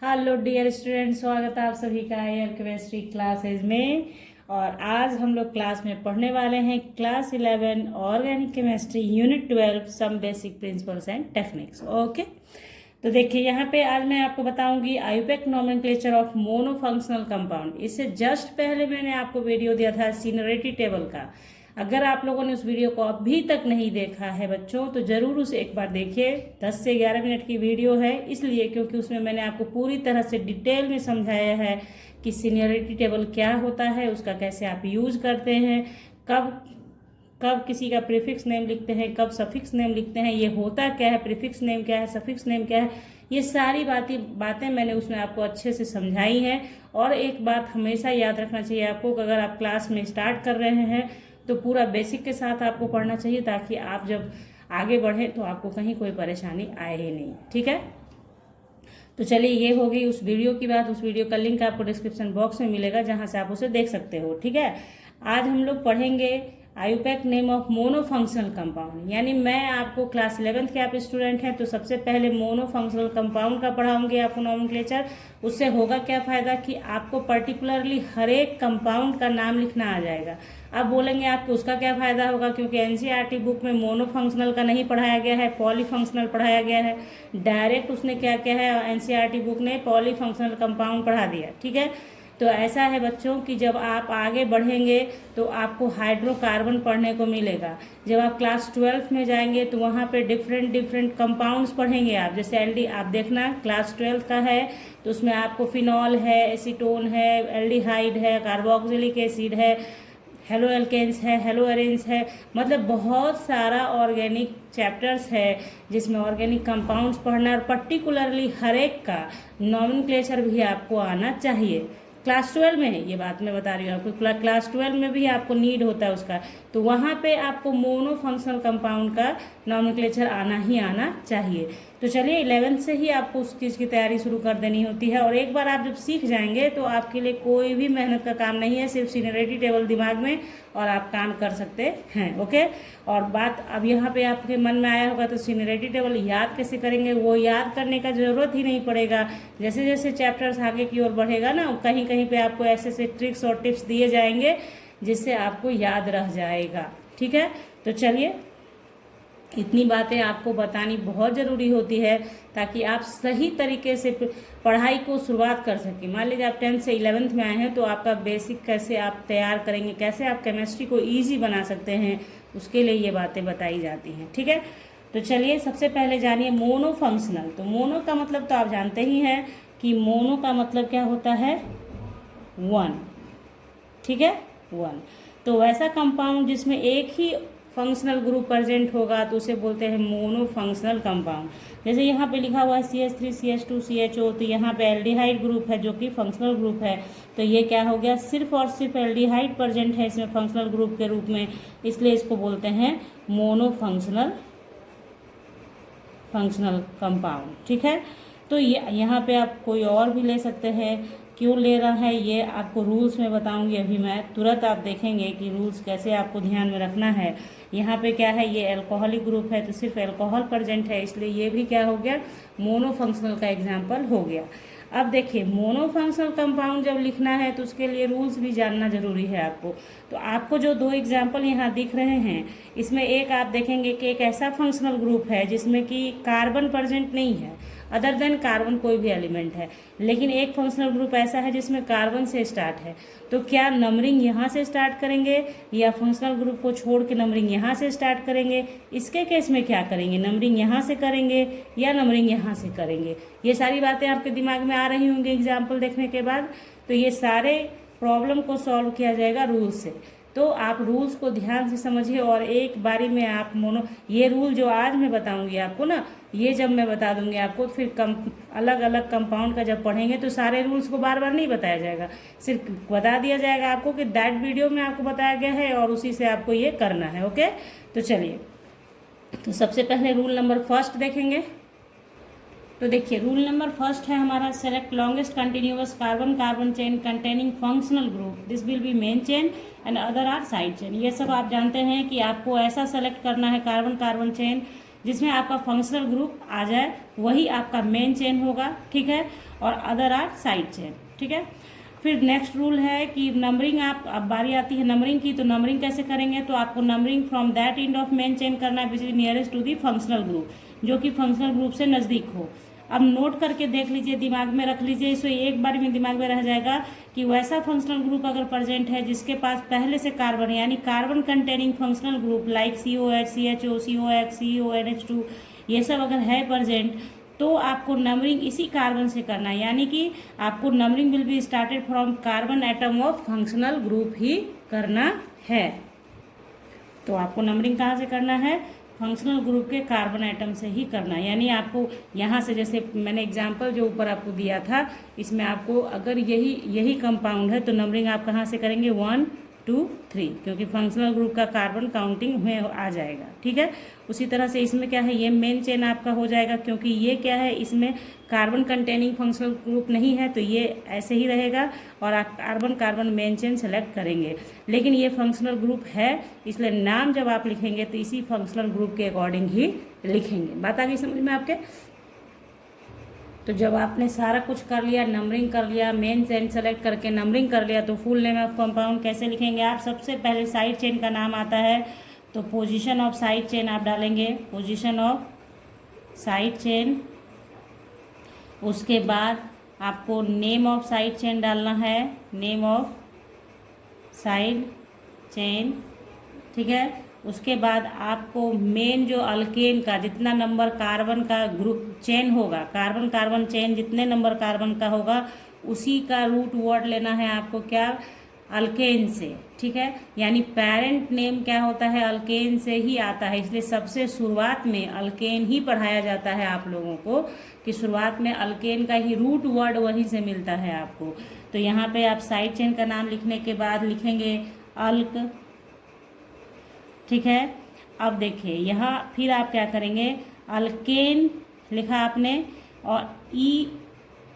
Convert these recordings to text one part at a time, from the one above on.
Hello dear student, स्वागत है आप सभी का एयर केमिस्ट्री क्लासेज में। और आज हम लोग क्लास में पढ़ने वाले हैं class 11 organic chemistry unit 12 some basic principles and techniques. Okay, तो देखिए यहाँ पे आज मैं आपको बताऊंगी IUPAC nomenclature of monofunctional compound. इससे जस्ट पहले मैंने आपको वीडियो दिया था सीनरिटी टेबल का। अगर आप लोगों ने उस वीडियो को अभी तक नहीं देखा है बच्चों, तो जरूर उसे एक बार देखिए। 10 से 11 मिनट की वीडियो है, इसलिए क्योंकि उसमें मैंने आपको पूरी तरह से डिटेल में समझाया है कि सीनियरिटी टेबल क्या होता है, उसका कैसे आप यूज करते हैं, कब कब किसी का प्रीफिक्स नेम लिखते हैं, कब सफिक्स नेम लिखते हैं, ये होता क्या है, प्रीफिक्स नेम क्या है, सफिक्स नेम क्या है, ये सारी बातें मैंने उसमें आपको अच्छे से समझाई हैं। और एक बात हमेशा याद रखना चाहिए आपको कि अगर आप क्लास में स्टार्ट कर रहे हैं तो पूरा बेसिक के साथ आपको पढ़ना चाहिए, ताकि आप जब आगे बढ़ें तो आपको कहीं कोई परेशानी आए ही नहीं। ठीक है, तो चलिए ये हो गई उस वीडियो की बात। उस वीडियो का लिंक आपको डिस्क्रिप्शन बॉक्स में मिलेगा, जहां से आप उसे देख सकते हो। ठीक है, आज हम लोग पढ़ेंगे IUPAC name of monofunctional compound. यानी मैं आपको क्लास 11 के आप स्टूडेंट हैं तो सबसे पहले मोनोफंक्शनल कंपाउंड का पढ़ाऊंगी आपको नोमेनक्लेचर। उससे होगा क्या फायदा कि आपको पर्टिकुलरली हर एक कंपाउंड का नाम लिखना आ जाएगा। अब बोलेंगे आपको उसका क्या फायदा होगा, क्योंकि एनसीईआरटी बुक में मोनोफंक्शनल का नहीं पढ़ाया गया है, पॉलीफंक्शनल पढ़ाया गया है। डायरेक्ट उसने क्या किया है, एनसीईआरटी बुक ने पॉलीफंक्शनल कंपाउंड पढ़ा दिया। ठीक है, तो ऐसा है बच्चों कि जब आप आगे बढ़ेंगे तो आपको हाइड्रोकार्बन पढ़ने को मिलेगा। जब आप क्लास 12 में जाएंगे तो वहाँ पे डिफरेंट कंपाउंड्स पढ़ेंगे आप। जैसे एल्डी आप देखना क्लास 12 का है तो उसमें आपको फिनॉल है, एसीटोन है, एल्डिहाइड है, कार्बोक्सिलिक एसिड है, हेलो एल्केन्स है, हेलो एरेंस है, मतलब बहुत सारा ऑर्गेनिक चैप्टर्स है जिसमें ऑर्गेनिक कंपाउंड्स पढ़ना है। और पर्टिकुलरली हर एक का नोमेनक्लेचर भी आपको आना चाहिए। क्लास 12 में है ये बात मैं बता रही हूँ आपको, क्लास 12 में भी आपको नीड होता है उसका, तो वहाँ पे आपको मोनोफंक्शनल कंपाउंड का नोमेनक्लेचर आना ही आना चाहिए। तो चलिए 11 से ही आपको उस चीज़ की तैयारी शुरू कर देनी होती है। और एक बार आप जब सीख जाएंगे तो आपके लिए कोई भी मेहनत का काम नहीं है, सिर्फ सीनियरिटी टेबल दिमाग में और आप काम कर सकते हैं। ओके, और बात अब यहाँ पे आपके मन में आया होगा तो सीनियरिटी टेबल याद कैसे करेंगे, वो याद करने का जरूरत ही नहीं पड़ेगा। जैसे जैसे चैप्टर्स आगे की ओर बढ़ेगा ना, कहीं कहीं पे आपको ऐसे ऐसे ट्रिक्स और टिप्स दिए जाएंगे जिससे आपको याद रह जाएगा। ठीक है, तो चलिए इतनी बातें आपको बतानी बहुत ज़रूरी होती है ताकि आप सही तरीके से पढ़ाई को शुरुआत कर सकें। मान लीजिए आप 10th से 11th में आए हैं तो आपका बेसिक कैसे आप तैयार करेंगे, कैसे आप केमिस्ट्री को ईजी बना सकते हैं, उसके लिए ये बातें बताई जाती हैं। ठीक है, तो चलिए सबसे पहले जानिए मोनोफंक्शनल। तो मोनो का मतलब तो आप जानते ही हैं कि मोनो का मतलब क्या होता है, 1। ठीक है, 1। तो वैसा कंपाउंड जिसमें एक ही फंक्शनल ग्रुप प्रेजेंट होगा तो उसे बोलते हैं मोनोफंक्शनल कंपाउंड। जैसे यहाँ पे लिखा हुआ है CH3 CH2 CHO, तो यहाँ पे एल्डिहाइड ग्रुप है जो कि फंक्शनल ग्रुप है। तो ये क्या हो गया, सिर्फ और सिर्फ एल्डिहाइड प्रेजेंट है इसमें फंक्शनल ग्रुप के रूप में, इसलिए इसको बोलते हैं मोनोफंक्शनल कंपाउंड। ठीक है, तो ये यहाँ पे आप कोई और भी ले सकते हैं। क्यों ले रहा है ये आपको रूल्स में बताऊंगी अभी मैं, तुरंत आप देखेंगे कि रूल्स कैसे आपको ध्यान में रखना है। यहाँ पे क्या है, ये अल्कोहलिक ग्रुप है तो सिर्फ अल्कोहल प्रेजेंट है, इसलिए ये भी क्या हो गया, मोनोफंक्शनल का एग्जाम्पल हो गया। अब देखिए मोनोफंक्शनल कंपाउंड जब लिखना है तो उसके लिए रूल्स भी जानना जरूरी है आपको। तो आपको जो 2 एग्जाम्पल यहाँ दिख रहे हैं, इसमें एक आप देखेंगे कि एक ऐसा फंक्शनल ग्रुप है जिसमें कि कार्बन प्रेजेंट नहीं है, अदर देन कार्बन कोई भी एलिमेंट है, लेकिन एक फंक्शनल ग्रुप ऐसा है जिसमें कार्बन से स्टार्ट है। तो क्या नंबरिंग यहाँ से स्टार्ट करेंगे या फंक्शनल ग्रुप को छोड़ के नंबरिंग यहाँ से स्टार्ट करेंगे, इसके केस में क्या करेंगे, नंबरिंग यहाँ से करेंगे या नंबरिंग यहाँ से करेंगे, ये सारी बातें आपके दिमाग में आ रही होंगी एग्जाम्पल देखने के बाद। तो ये सारे प्रॉब्लम को सॉल्व किया जाएगा रूल्स से। तो आप रूल्स को ध्यान से समझिए और एक बारी में आप ये रूल जो आज मैं बताऊंगी आपको ना, ये जब मैं बता दूंगी आपको तो फिर अलग अलग कंपाउंड का जब पढ़ेंगे तो सारे रूल्स को बार बार नहीं बताया जाएगा, सिर्फ बता दिया जाएगा आपको कि दैट वीडियो में आपको बताया गया है और उसी से आपको ये करना है। ओके, तो चलिए, तो सबसे पहले रूल नंबर 1 देखेंगे। तो देखिए रूल नंबर 1 है हमारा, select longest continuous carbon chain containing functional group, this will be main chain and other are side chain. ये सब आप जानते हैं कि आपको ऐसा सेलेक्ट करना है कार्बन चेन जिसमें आपका फंक्शनल ग्रुप आ जाए वही आपका मेन चेन होगा, ठीक है, और अदर आर साइड चेन, ठीक है। फिर नेक्स्ट रूल है कि नंबरिंग, आप अब बारी आती है नंबरिंग की, तो नंबरिंग कैसे करेंगे, तो आपको numbering from that end of main chain करना है which is nearest to the functional group, जो कि फंक्शनल ग्रुप से नज़दीक हो। अब नोट करके देख लीजिए, दिमाग में रख लीजिए, इसको एक बार में दिमाग में रह जाएगा कि वैसा फंक्शनल ग्रुप अगर प्रेजेंट है जिसके पास पहले से कार्बन है, यानी carbon containing functional group like COH, CHO, COX, CONH2, ये सब अगर है प्रेजेंट, तो आपको नंबरिंग इसी कार्बन से करना है, यानी कि आपको numbering will be started from carbon atom of functional group ही करना है। तो आपको नंबरिंग कहाँ से करना है, फंक्शनल ग्रुप के कार्बन आइटम से ही करना है। यानी आपको यहाँ से, जैसे मैंने एग्जांपल जो ऊपर आपको दिया था, इसमें आपको अगर यही कंपाउंड है तो नंबरिंग आप कहाँ से करेंगे, 1 2 3, क्योंकि फंक्शनल ग्रुप का कार्बन काउंटिंग में आ जाएगा, ठीक है। उसी तरह से इसमें क्या है, ये मेन चेन आपका हो जाएगा, क्योंकि ये क्या है, इसमें कार्बन कंटेनिंग फंक्शनल ग्रुप नहीं है, तो ये ऐसे ही रहेगा और आप carbon carbon main chain select करेंगे। लेकिन ये फंक्शनल ग्रुप है, इसलिए नाम जब आप लिखेंगे तो इसी फंक्शनल ग्रुप के अकॉर्डिंग ही लिखेंगे। बात आ गई समझ में आपके। तो जब आपने सारा कुछ कर लिया, नंबरिंग कर लिया, मेन चेन सेलेक्ट करके नंबरिंग कर लिया, तो फुल नेम ऑफ कंपाउंड कैसे लिखेंगे आप, सबसे पहले साइड चेन का नाम आता है, तो पोजीशन ऑफ साइड चेन आप डालेंगे, पोजीशन ऑफ साइड चेन। उसके बाद आपको नेम ऑफ साइड चेन डालना है, नेम ऑफ साइड चेन, ठीक है। उसके बाद आपको मेन जो अल्केन का जितना नंबर कार्बन का ग्रुप चेन होगा, कार्बन कार्बन चेन जितने नंबर कार्बन का होगा उसी का रूट वर्ड लेना है आपको, क्या, अल्केन से, ठीक है। यानी पेरेंट नेम क्या होता है, अल्केन से ही आता है, इसलिए सबसे शुरुआत में अल्केन ही पढ़ाया जाता है आप लोगों को, कि शुरुआत में अल्केन का ही रूट वर्ड वहीं से मिलता है आपको। तो यहाँ पे आप साइड चेन का नाम लिखने के बाद लिखेंगे अल्क, ठीक है। अब देखिए यहाँ फिर आप क्या करेंगे, अल्केन लिखा आपने, और ई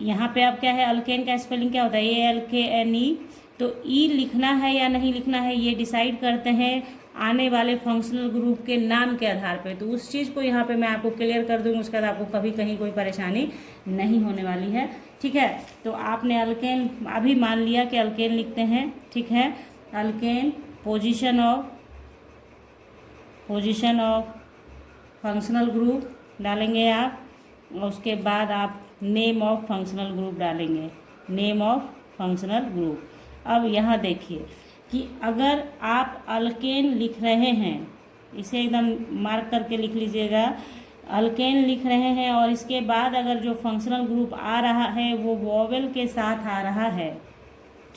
यहाँ पे आप क्या है, अल्केन का स्पेलिंग क्या होता है, ALKNE, तो ई लिखना है या नहीं लिखना है ये डिसाइड करते हैं आने वाले फंक्शनल ग्रुप के नाम के आधार पे। तो उस चीज़ को यहाँ पे मैं आपको क्लियर कर दूँगी, उसके बाद आपको कभी कहीं कोई परेशानी नहीं होने वाली है, ठीक है। तो आपने अल्केन अभी मान लिया कि अल्केन लिखते हैं, ठीक है। Alkane, position of functional group डालेंगे आप, और उसके बाद आप नेम ऑफ फंक्शनल ग्रुप डालेंगे, नेम ऑफ फंक्शनल ग्रुप। अब यहाँ देखिए कि अगर आप अल्केन लिख रहे हैं, इसे एकदम मार्क करके लिख लीजिएगा, अल्केन लिख रहे हैं और इसके बाद अगर जो फंक्शनल ग्रुप आ रहा है वो वोवेल के साथ आ रहा है,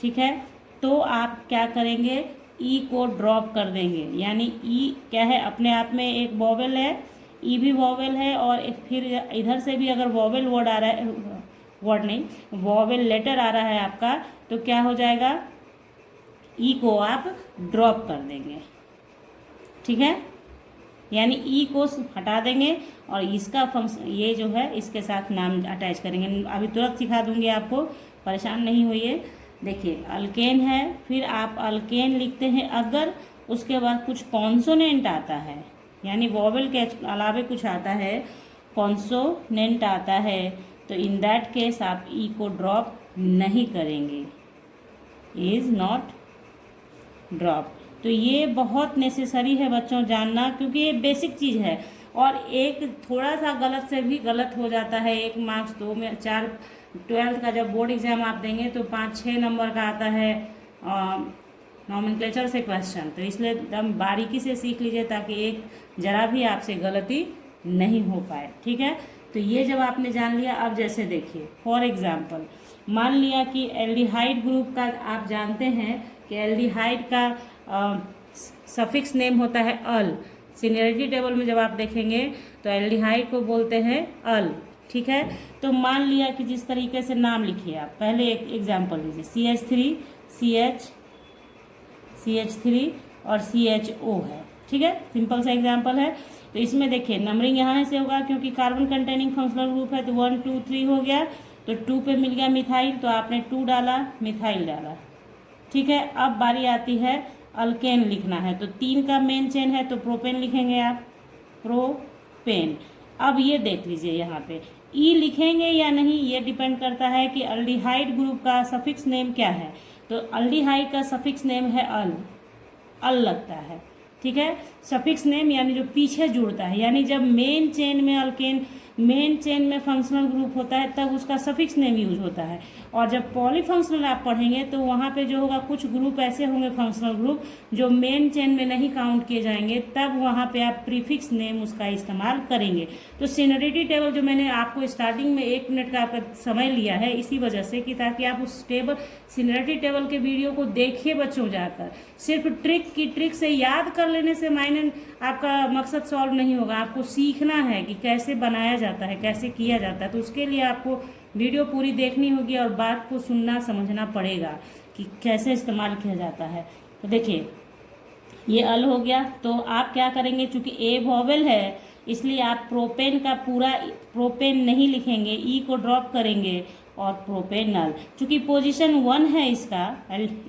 ठीक है, तो आप क्या करेंगे, ई को ड्रॉप कर देंगे। यानी ई क्या है, अपने आप में एक वोवेल है, ई भी वोवेल है, और एक फिर इधर से भी अगर वोवेल वर्ड आ रहा है, वर्ड नहीं, वोवेल लेटर आ रहा है आपका, तो क्या हो जाएगा, ई को आप ड्रॉप कर देंगे, ठीक है। यानी ई को हटा देंगे और इसका फंक्शन ये जो है इसके साथ नाम अटैच करेंगे। अभी तुरंत सिखा दूंगी आपको, परेशान नहीं होइए। देखिए अल्केन है, फिर आप अल्केन लिखते हैं, अगर उसके बाद कुछ कॉन्सोनेंट आता है, यानी वोवेल के अलावे कुछ आता है, कॉन्सोनेंट आता है, तो इन दैट केस आप ई को ड्रॉप नहीं करेंगे, इज नॉट ड्रॉप। तो ये बहुत नेसेसरी है बच्चों जानना, क्योंकि ये बेसिक चीज़ है, और एक थोड़ा सा गलत से भी गलत हो जाता है, 1 मार्क्स 2 में 4, 12th का जब बोर्ड एग्जाम आप देंगे तो 5-6 नंबर का आता है नॉमेनक्लेचर से क्वेश्चन। तो इसलिए एकदम बारीकी से सीख लीजिए ताकि एक जरा भी आपसे गलती नहीं हो पाए, ठीक है। तो ये जब आपने जान लिया, अब जैसे देखिए फॉर एग्जाम्पल मान लिया कि एल्डिहाइड ग्रुप का आप जानते हैं कि एल्डिहाइड का सफिक्स नेम होता है अल। सीनियरिटी टेबल में जब आप देखेंगे तो एल्डिहाइड को बोलते हैं अल, ठीक है। तो मान लिया कि जिस तरीके से नाम लिखिए आप, पहले एक एग्जाम्पल लीजिए, CH3 और CHO है, ठीक है, सिंपल सा एग्जाम्पल है। तो इसमें देखिए नंबरिंग यहाँ से होगा, क्योंकि कार्बन कंटेनिंग फंक्शनल ग्रुप है, तो 1 2 3 हो गया, तो 2 पे मिल गया मिथाइल, तो आपने 2 डाला, मिथाइल डाला, ठीक है। अब बारी आती है अल्केन लिखना है, तो 3 का मेन चेन है, तो प्रोपेन लिखेंगे आप, पेन। अब ये देख लीजिए यहाँ पे ई लिखेंगे या नहीं, ये डिपेंड करता है कि अल्डिहाइड ग्रुप का सफिक्स नेम क्या है। तो अल्डिहाइड का सफिक्स नेम है अल लगता है, ठीक है। सफिक्स नेम यानी जो पीछे जुड़ता है, यानी जब मेन चेन में अल्केन, मेन चेन में फंक्शनल ग्रुप होता है तब उसका सफिक्स नेम यूज होता है। और जब पॉलीफंक्शनल आप पढ़ेंगे तो वहाँ पे जो होगा कुछ ग्रुप ऐसे होंगे फंक्शनल ग्रुप जो मेन चेन में नहीं काउंट किए जाएंगे, तब वहाँ पे आप प्रीफिक्स नेम उसका इस्तेमाल करेंगे। तो सीनियरिटी टेबल जो मैंने आपको स्टार्टिंग में 1 मिनट का आपका समय लिया है इसी वजह से कि ताकि आप उस टेबल सीनियरिटी टेबल के वीडियो को देखिए बच्चों जाकर। सिर्फ ट्रिक से याद कर लेने से मायने आपका मकसद सॉल्व नहीं होगा, आपको सीखना है कि कैसे बनाया जाता है, कैसे किया जाता है। तो उसके लिए आपको वीडियो पूरी देखनी होगी और बात को सुनना समझना पड़ेगा कि कैसे इस्तेमाल किया जाता है। तो देखिए ये अल हो गया, तो आप क्या करेंगे, चूंकि ए वॉवेल है इसलिए आप प्रोपेन का पूरा प्रोपेन नहीं लिखेंगे, ई को ड्रॉप करेंगे और प्रोपेनल। चूंकि पोजीशन 1 है इसका,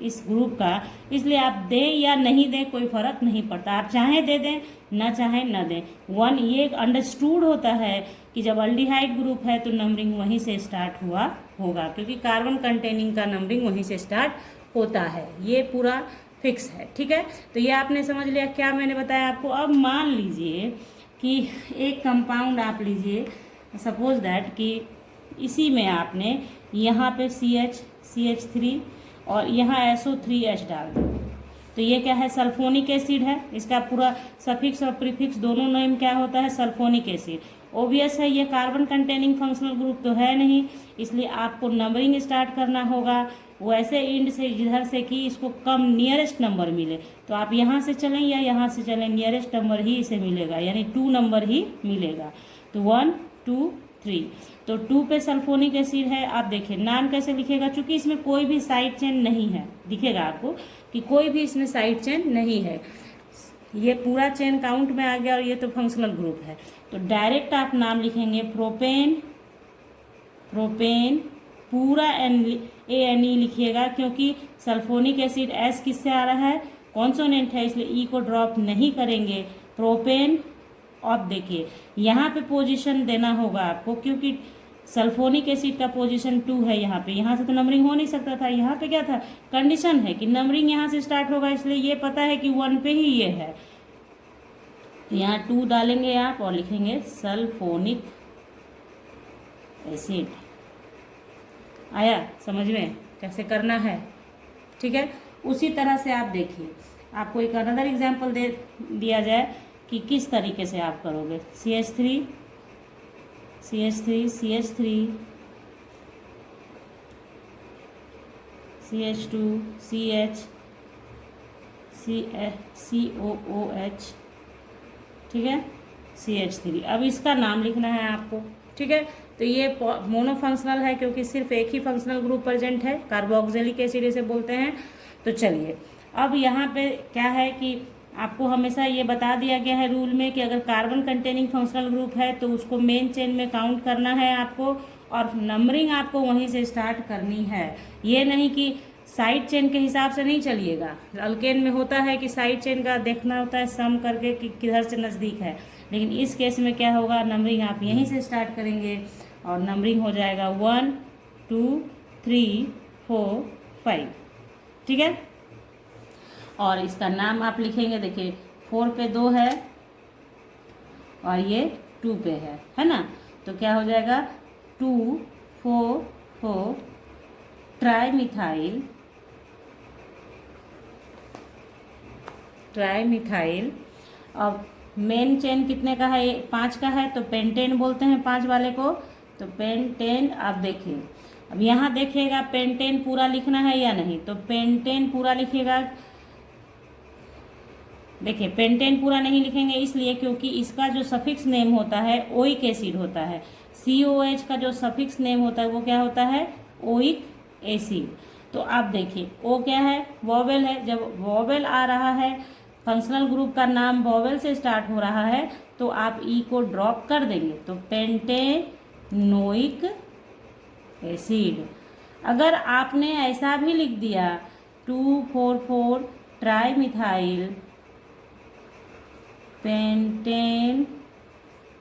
इस ग्रुप का, इसलिए आप दें या नहीं दें कोई फर्क नहीं पड़ता। आप चाहें दे दें, ना चाहें ना दें। 1 ये अंडरस्टूड होता है कि जब अल्डिहाइड ग्रुप है तो नंबरिंग वहीं से स्टार्ट हुआ होगा, क्योंकि कार्बन कंटेनिंग का नंबरिंग वहीं से स्टार्ट होता है। ये पूरा फिक्स है, ठीक है। तो ये आपने समझ लिया क्या मैंने बताया आपको। अब मान लीजिए कि एक कंपाउंड आप लीजिए, सपोज दैट कि इसी में आपने यहाँ पे CH3 और यहाँ SO3H डाल दो, तो ये क्या है, सल्फोनिक एसिड है। इसका पूरा सफिक्स और प्रीफिक्स दोनों नेम क्या होता है, सल्फोनिक एसिड। ओबियस है ये कार्बन कंटेनिंग फंक्शनल ग्रुप तो है नहीं, इसलिए आपको नंबरिंग स्टार्ट करना होगा वैसे इंड से जिधर से कि इसको कम नियरेस्ट नंबर मिले। तो आप यहाँ से चलें या यहाँ से चलें, नियरेस्ट नंबर ही इसे मिलेगा, यानी 2 नंबर ही मिलेगा। तो 1 2 3, तो 2 पे सल्फोनिक एसिड है। आप देखिए नाम कैसे लिखेगा, चूंकि इसमें कोई भी साइड चेन नहीं है, दिखेगा आपको कि कोई भी इसमें साइड चेन नहीं है, ये पूरा चेन काउंट में आ गया और ये तो फंक्शनल ग्रुप है। तो डायरेक्ट आप नाम लिखेंगे प्रोपेन, पूरा ANE लिखिएगा, क्योंकि सल्फोनिक एसिड S किससे आ रहा है, कॉन्सोनेंट है, इसलिए ई को ड्रॉप नहीं करेंगे। प्रोपेन, अब देखिए यहाँ पे पोजीशन देना होगा आपको, क्योंकि सल्फोनिक एसिड का पोजीशन 2 है यहाँ पे, यहाँ से तो नंबरिंग हो नहीं सकता था। यहाँ पे क्या था, कंडीशन है कि नंबरिंग यहाँ से स्टार्ट होगा, इसलिए ये पता है कि 1 पे ही ये है। तो यहाँ 2 डालेंगे आप और लिखेंगे सल्फोनिक एसिड। आया समझ में कैसे करना है, ठीक है। उसी तरह से आप देखिए, आपको एक अनदर एग्जाम्पल दे दिया जाए कि किस तरीके से आप करोगे। CH3 CH2 CH COOH, ठीक है, CH3। अब इसका नाम लिखना है आपको, ठीक है। तो ये मोनोफंक्शनल है क्योंकि सिर्फ एक ही फंक्शनल ग्रुप प्रेजेंट है, कार्बोक्सिलिक एसिड इसे बोलते हैं। तो चलिए अब यहाँ पे क्या है कि आपको हमेशा ये बता दिया गया है रूल में कि अगर कार्बन कंटेनिंग फंक्शनल ग्रुप है तो उसको मेन चेन में काउंट करना है आपको, और नंबरिंग आपको वहीं से स्टार्ट करनी है। ये नहीं कि साइड चेन के हिसाब से नहीं चलिएगा। अल्केन में होता है कि साइड चेन का देखना होता है सम करके कि किधर से नज़दीक है, लेकिन इस केस में क्या होगा, नंबरिंग आप यहीं से स्टार्ट करेंगे और नंबरिंग हो जाएगा 1 2 3 4 5, ठीक है। और इसका नाम आप लिखेंगे, देखिए 4 पे 2 है और ये 2 पे है ना। तो क्या हो जाएगा 2 4 4 ट्राईमिथाइल। अब मेन चेन कितने का है, 5 का है, तो पेंटेन बोलते हैं 5 वाले को। तो पेंटेन, आप देखिए अब यहाँ देखिएगा पेंटेन पूरा लिखना है या नहीं, तो पेंटेन पूरा लिखिएगा। देखिए पेंटेन पूरा नहीं लिखेंगे इसलिए क्योंकि इसका जो सफिक्स नेम होता है ओइक एसिड होता है। COH का जो सफिक्स नेम होता है वो क्या होता है, ओइक एसिड। तो आप देखिए ओ क्या है, वॉवेल है। जब वॉवेल आ रहा है, फंक्शनल ग्रुप का नाम वॉवेल से स्टार्ट हो रहा है, तो आप ई को ड्रॉप कर देंगे, तो पेंटेनोइक एसिड। अगर आपने ऐसा भी लिख दिया 244 ट्राईमिथाइल पेंटेन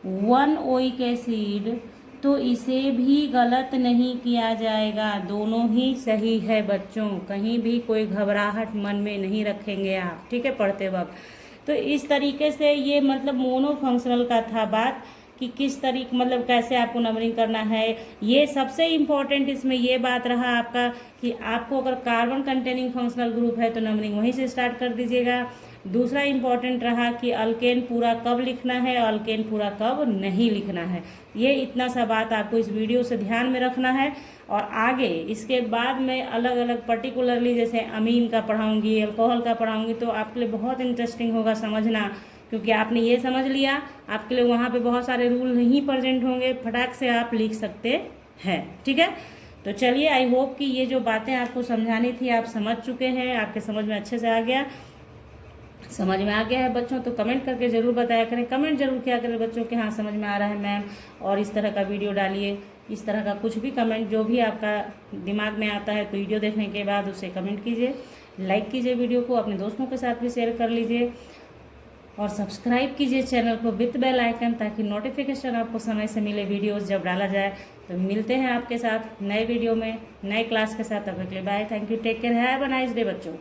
1 ओइक एसिड, तो इसे भी गलत नहीं किया जाएगा, दोनों ही सही है बच्चों। कहीं भी कोई घबराहट मन में नहीं रखेंगे आप, ठीक है, पढ़ते वक्त। तो इस तरीके से ये मतलब मोनो फंक्शनल का था बात कि किस तरीके मतलब कैसे आपको नंबरिंग करना है। ये सबसे इम्पोर्टेंट इसमें ये बात रहा आपका कि आपको अगर कार्बन कंटेनिंग फंक्शनल ग्रुप है तो नंबरिंग वहीं से स्टार्ट कर दीजिएगा। दूसरा इम्पॉर्टेंट रहा कि अल्केन पूरा कब लिखना है और अल्केन पूरा कब नहीं लिखना है। ये इतना सा बात आपको इस वीडियो से ध्यान में रखना है। और आगे इसके बाद मैं अलग अलग पर्टिकुलरली जैसे अमीन का पढ़ाऊँगी, अल्कोहल का पढ़ाऊँगी, तो आपके लिए बहुत इंटरेस्टिंग होगा समझना, क्योंकि आपने ये समझ लिया, आपके लिए वहाँ पे बहुत सारे रूल नहीं प्रेजेंट होंगे, फटाक से आप लिख सकते हैं, ठीक है। तो चलिए, आई होप कि ये जो बातें आपको समझानी थी आप समझ चुके हैं, आपके समझ में अच्छे से आ गया। समझ में आ गया है बच्चों तो कमेंट करके ज़रूर बताया करें, कमेंट जरूर किया करें बच्चों के हाँ समझ में आ रहा है मैम, और इस तरह का वीडियो डालिए। इस तरह का कुछ भी कमेंट जो भी आपका दिमाग में आता है तो वीडियो देखने के बाद उसे कमेंट कीजिए, लाइक कीजिए वीडियो को, अपने दोस्तों के साथ भी शेयर कर लीजिए, और सब्सक्राइब कीजिए चैनल को विथ बेल आइकन, ताकि नोटिफिकेशन आपको समय से मिले वीडियोस जब डाला जाए। तो मिलते हैं आपके साथ नए वीडियो में नए क्लास के साथ, तब तक के लिए bye, thank you, take care, have a nice day बच्चों।